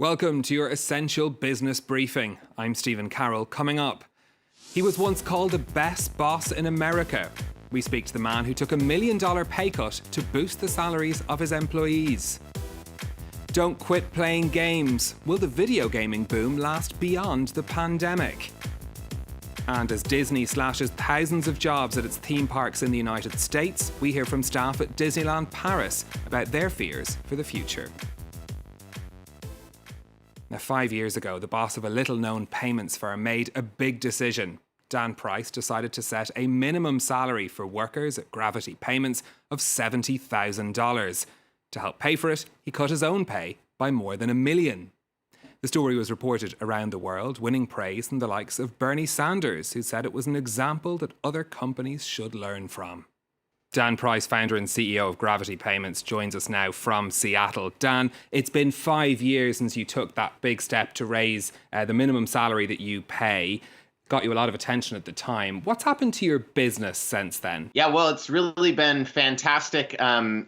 Welcome to your essential business briefing. I'm Stephen Carroll. Coming up, he was once called the best boss in America. We speak to the man who took $1 million pay cut to boost the salaries of his employees. Don't quit playing games. Will the video gaming boom last beyond the pandemic? And as Disney slashes thousands of jobs at its theme parks in the United States, we hear from staff at Disneyland Paris about their fears for the future. Now, 5 years ago, the boss of a little-known payments firm made a big decision. Dan Price decided to set a minimum salary for workers at Gravity Payments of $70,000. To help pay for it, he cut his own pay by more than $1 million. The story was reported around the world, winning praise from the likes of Bernie Sanders, who said it was an example that other companies should learn from. Dan Price, founder and CEO of Gravity Payments, joins us now from Seattle. Dan, it's been 5 years since you took that big step to raise the minimum salary that you pay. Got you a lot of attention at the time. What's happened to your business since then? Yeah, well, it's really been fantastic.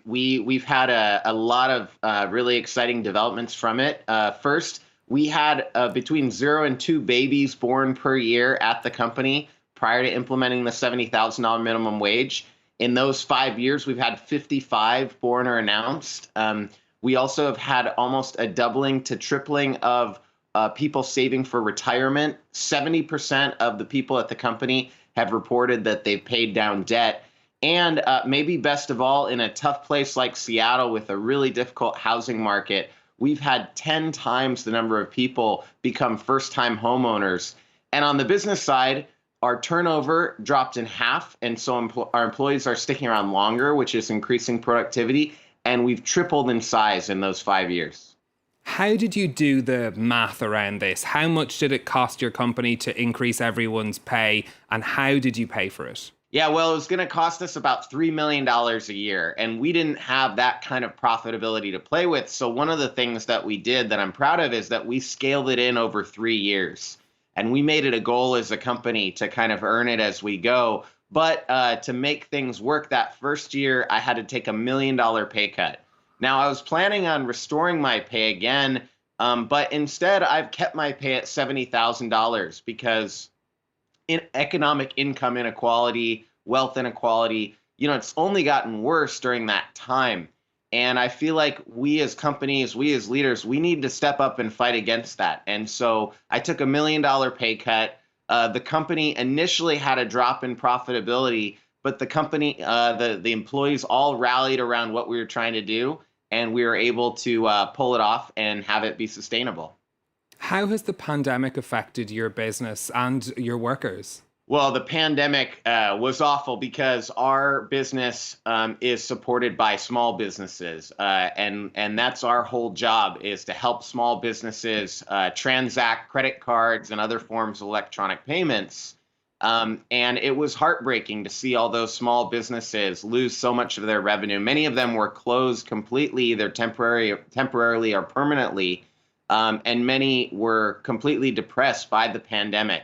We've had a lot of really exciting developments from it. First, we had between 0 and 2 babies born per year at the company prior to implementing the $70,000 minimum wage. In those 5 years, we've had 55 born or announced. We also have had almost a doubling to tripling of people saving for retirement. 70% of the people at the company have reported that they've paid down debt. And maybe best of all, in a tough place like Seattle with a really difficult housing market, we've had 10 times the number of people become first-time homeowners. And on the business side, our turnover dropped in half, and so our employees are sticking around longer, which is increasing productivity, and we've tripled in size in those 5 years. How did you do the math around this? How much did it cost your company to increase everyone's pay, and how did you pay for it? Yeah, well, it was going to cost us about $3 million a year, and we didn't have that kind of profitability to play with. So one of the things that we did that I'm proud of is that we scaled it in over 3 years. And we made it a goal as a company to kind of earn it as we go. But to make things work that first year, I had to take $1 million pay cut. Now, I was planning on restoring my pay again, but instead I've kept my pay at $70,000 because in economic income inequality, wealth inequality, it's only gotten worse during that time. And I feel like we as companies, we as leaders, we need to step up and fight against that. And so I took $1 million pay cut. The company initially had a drop in profitability, but the company, the employees all rallied around what we were trying to do, and we were able to pull it off and have it be sustainable. How has the pandemic affected your business and your workers? Well, the pandemic was awful because our business is supported by small businesses, and that's our whole job, is to help small businesses transact credit cards and other forms of electronic payments. And it was heartbreaking to see all those small businesses lose so much of their revenue. Many of them were closed completely, either temporarily or permanently, and many were completely depressed by the pandemic.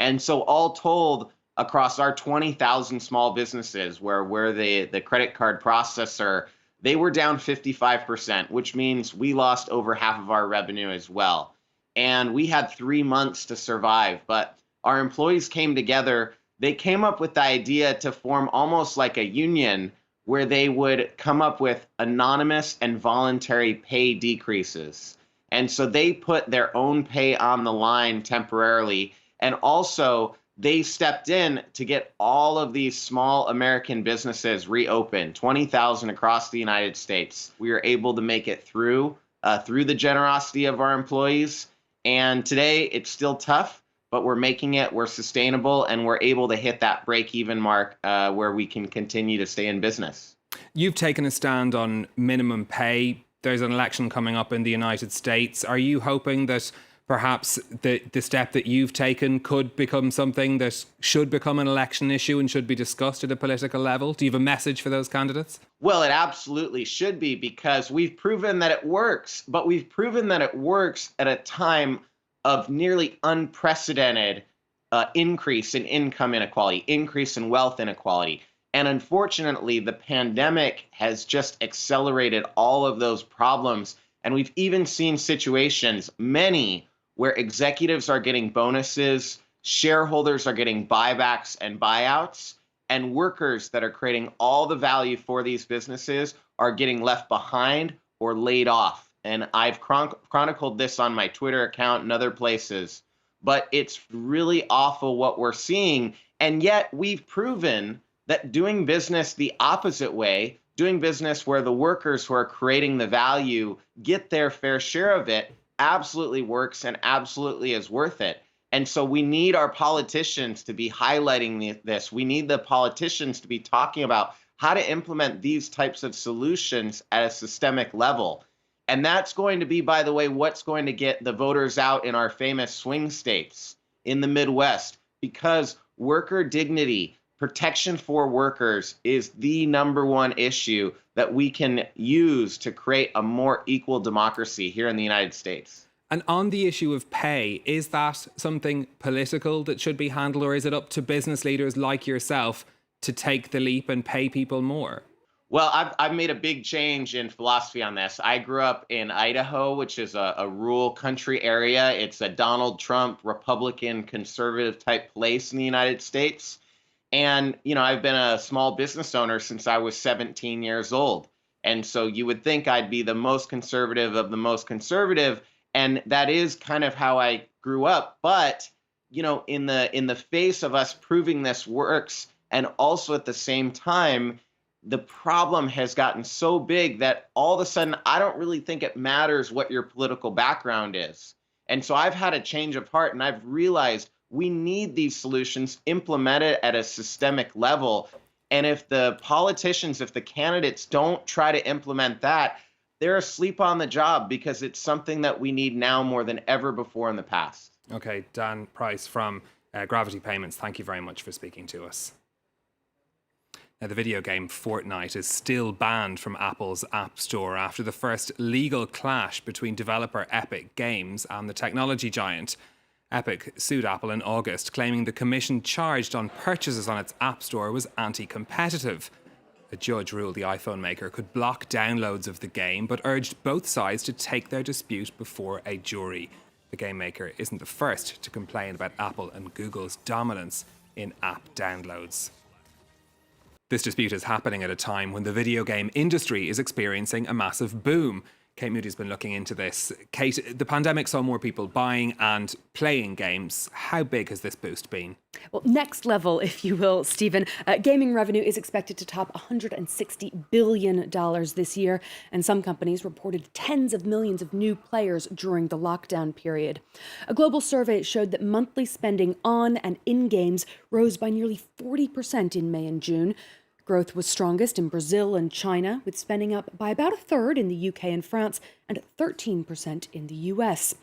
And so all told, across our 20,000 small businesses where we're the credit card processor, they were down 55%, which means we lost over half of our revenue as well. And we had 3 months to survive, but our employees came together. They came up with the idea to form almost like a union where they would come up with anonymous and voluntary pay decreases. And so they put their own pay on the line temporarily. And also, they stepped in to get all of these small American businesses reopened, 20,000 across the United States. We were able to make it through the generosity of our employees. And today, it's still tough, but we're making it, we're sustainable, and we're able to hit that break-even mark where we can continue to stay in business. You've taken a stand on minimum pay. There's an election coming up in the United States. Are you hoping that perhaps the step that you've taken could become something that should become an election issue and should be discussed at a political level? Do you have a message for those candidates? Well, it absolutely should be, because we've proven that it works, but we've proven that it works at a time of nearly unprecedented increase in income inequality, increase in wealth inequality. And unfortunately, the pandemic has just accelerated all of those problems And we've even seen situations, many, where executives are getting bonuses, shareholders are getting buybacks and buyouts, and workers that are creating all the value for these businesses are getting left behind or laid off. And I've chronicled this on my Twitter account and other places, but it's really awful what we're seeing. And yet we've proven that doing business the opposite way, doing business where the workers who are creating the value get their fair share of it, absolutely works and absolutely is worth it. And so we need our politicians to be highlighting this. We need the politicians to be talking about how to implement these types of solutions at a systemic level. And that's going to be, by the way, what's going to get the voters out in our famous swing states in the Midwest, because worker dignity, protection for workers is the number one issue that we can use to create a more equal democracy here in the United States. And on the issue of pay, is that something political that should be handled, or is it up to business leaders like yourself to take the leap and pay people more? Well, I've made a big change in philosophy on this. I grew up in Idaho, which is a rural country area. It's a Donald Trump, Republican, conservative type place in the United States. And, I've been a small business owner since I was 17 years old. And so you would think I'd be the most conservative of the most conservative. And that is kind of how I grew up. But, in the face of us proving this works, and also at the same time, the problem has gotten so big that all of a sudden, I don't really think it matters what your political background is. And so I've had a change of heart, and I've realized we need these solutions implemented at a systemic level. And if the politicians, if the candidates don't try to implement that, they're asleep on the job, because it's something that we need now more than ever before in the past. Okay, Dan Price from Gravity Payments, thank you very much for speaking to us. Now, the video game Fortnite is still banned from Apple's App Store after the first legal clash between developer Epic Games and the technology giant. Epic sued Apple in August, claiming the commission charged on purchases on its App Store was anti-competitive. A judge ruled the iPhone maker could block downloads of the game, but urged both sides to take their dispute before a jury. The game maker isn't the first to complain about Apple and Google's dominance in app downloads. This dispute is happening at a time when the video game industry is experiencing a massive boom. Kate Moody's been looking into this. Kate, the pandemic saw more people buying and playing games. How big has this boost been? Well, next level, if you will, Stephen. Gaming revenue is expected to top $160 billion this year, and some companies reported tens of millions of new players during the lockdown period. A global survey showed that monthly spending on and in games rose by nearly 40% in May and June. Growth was strongest in Brazil and China, with spending up by about a third in the UK and France and 13% in the US.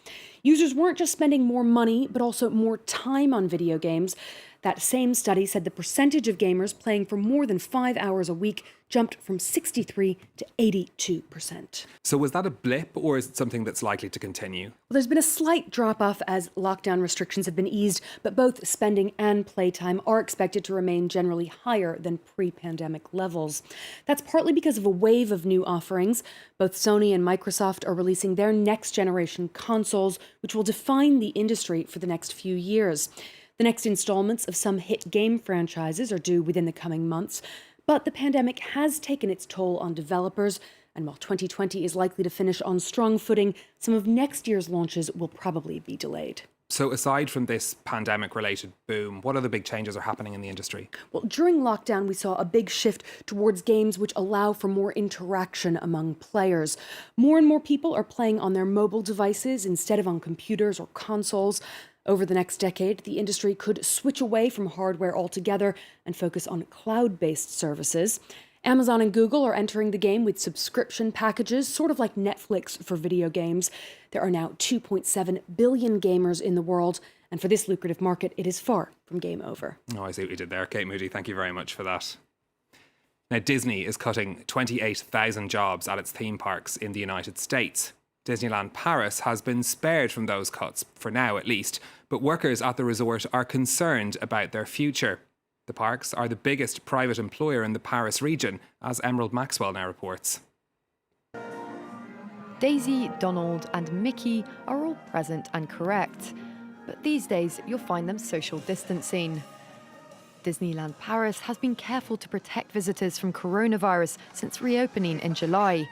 Users weren't just spending more money, but also more time on video games. That same study said the percentage of gamers playing for more than 5 hours a week jumped from 63 to 82%. So was that a blip, or is it something that's likely to continue? Well, there's been a slight drop-off as lockdown restrictions have been eased, but both spending and playtime are expected to remain generally higher than pre-pandemic levels. That's partly because of a wave of new offerings. Both Sony and Microsoft are releasing their next-generation consoles, which will define the industry for the next few years. The next installments of some hit game franchises are due within the coming months, but the pandemic has taken its toll on developers, and while 2020 is likely to finish on strong footing, some of next year's launches will probably be delayed. So aside from this pandemic-related boom, what other big changes are happening in the industry? Well, during lockdown, we saw a big shift towards games which allow for more interaction among players. More and more people are playing on their mobile devices instead of on computers or consoles. Over the next decade, the industry could switch away from hardware altogether and focus on cloud-based services. Amazon and Google are entering the game with subscription packages, sort of like Netflix for video games. There are now 2.7 billion gamers in the world, and for this lucrative market, it is far from game over. Oh, I see what you did there, Kate Moody. Thank you very much for that. Now, Disney is cutting 28,000 jobs at its theme parks in the United States. Disneyland Paris has been spared from those cuts, for now at least, but workers at the resort are concerned about their future. The parks are the biggest private employer in the Paris region, as Emerald Maxwell now reports. Daisy, Donald, and Mickey are all present and correct. But these days, you'll find them social distancing. Disneyland Paris has been careful to protect visitors from coronavirus since reopening in July.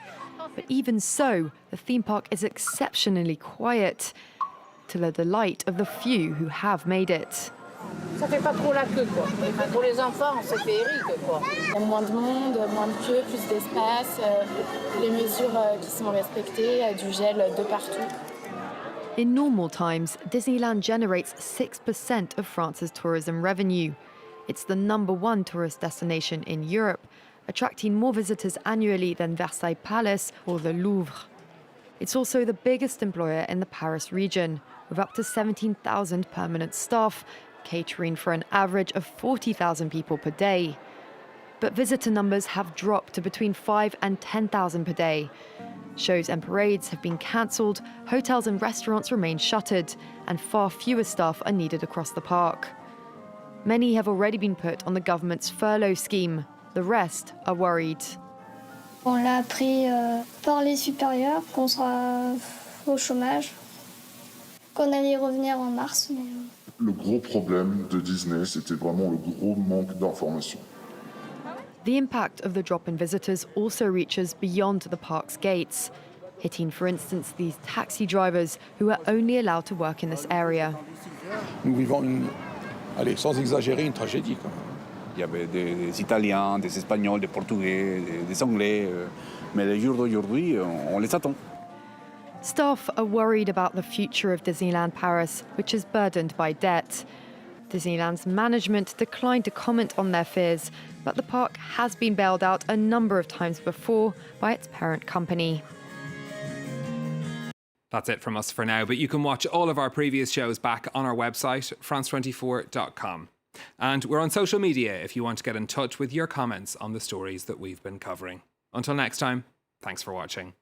But even so, the theme park is exceptionally quiet, to the delight of the few who have made it. Ça fait pas trop la queue, quoi. Pour les enfants, c'est féerique, quoi. Il y a moins de monde, moins de queue, plus d'espace, les mesures qui sont respectées, du gel de partout. In normal times, Disneyland generates 6% of France's tourism revenue. It's the #1 tourist destination in Europe, attracting more visitors annually than Versailles Palace or the Louvre. It's also the biggest employer in the Paris region, with up to 17,000 permanent staff, catering for an average of 40,000 people per day. But visitor numbers have dropped to between 5,000 and 10,000 per day. Shows and parades have been cancelled, hotels and restaurants remain shuttered, and far fewer staff are needed across the park. Many have already been put on the government's furlough scheme. The rest are worried. On l'a appris par les supérieurs qu'on sera au chômage, qu'on allait revenir en mars. Mais... Le gros problème de Disney, c'était vraiment le gros manque d'information. The impact of the drop in visitors also reaches beyond the park's gates, hitting, for instance, these taxi drivers who are only allowed to work in this area. Nous vivons sans exagérer, une tragédie. Il y avait des Italiens, des Espagnols, des Portugais, des Anglais, mais les jours d'aujourd'hui, on les attend. Staff are worried about the future of Disneyland Paris, which is burdened by debt. Disneyland's management declined to comment on their fears, but the park has been bailed out a number of times before by its parent company. That's it from us for now, but you can watch all of our previous shows back on our website, france24.com. And we're on social media if you want to get in touch with your comments on the stories that we've been covering. Until next time, thanks for watching.